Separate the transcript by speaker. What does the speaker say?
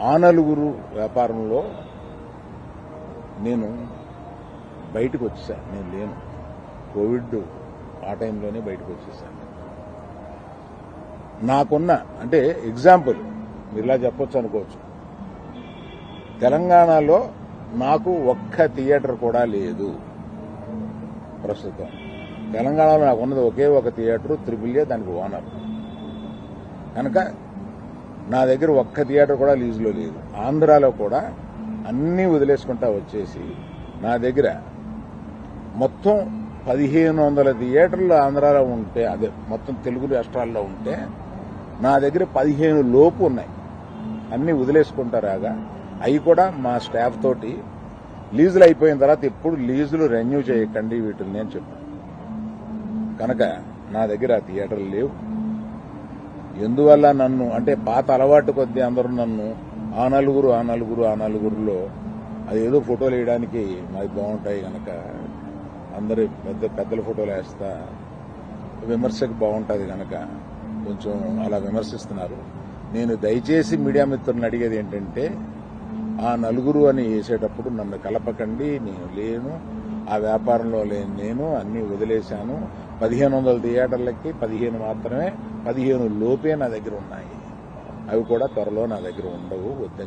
Speaker 1: ఆ నలుగురు వ్యాపారంలో నేను బయటకు వచ్చేసాను. నేను లేను. కోవిడ్ ఆ టైంలోనే బయటకు వచ్చేసాను. నాకున్న అంటే ఎగ్జాంపుల్ మీరు ఇలా చెప్పొచ్చు అనుకోవచ్చు. తెలంగాణలో నాకు ఒక్క థియేటర్ కూడా లేదు ప్రస్తుతం. తెలంగాణలో నాకు ఉన్నది ఒకే ఒక థియేటర్, త్రిపుల్ఏ, దానికి ఓనర్. కనుక నా దగ్గర ఒక్క థియేటర్ కూడా లీజులో లేదు. ఆంధ్రాలో కూడా అన్నీ వదిలేసుకుంటా వచ్చేసి నా దగ్గర మొత్తం 1500 థియేటర్లు ఆంధ్రాలో ఉంటే, అదే మొత్తం తెలుగు రాష్ట్రాల్లో ఉంటే నా దగ్గర 15 లోపు ఉన్నాయి. అన్నీ వదిలేసుకుంటారాగా అవి కూడా మా స్టాఫ్ తోటి లీజులు అయిపోయిన తర్వాత ఎప్పుడు లీజులు రెన్యూ చేయకండి వీటిని నేను చెప్పాను. కనుక నా దగ్గర ఆ థియేటర్లు లేవు. ఎందువల్ల నన్ను అంటే పాత అలవాటు కొద్దీ అందరూ నన్ను ఆ నలుగురులో అదేదో ఫోటోలు వేయడానికి మాది బాగుంటాయి కనుక అందరు పెద్దల ఫోటోలు వేస్తా విమర్శకు బాగుంటుంది కనుక కొంచెం అలా విమర్శిస్తున్నారు. నేను దయచేసి మీడియా మిత్రులను అడిగేది ఏంటంటే, ఆ నలుగురు అని వేసేటప్పుడు నన్ను కలపకండి. నేను లేను, ఆ వ్యాపారంలో లేను. నేను అన్నీ వదిలేశాను. 1500 థియేటర్లకి 15 మాత్రమే, 15 లోపే నా దగ్గర ఉన్నాయి. అవి కూడా త్వరలో నా దగ్గర ఉండవు. వద్దని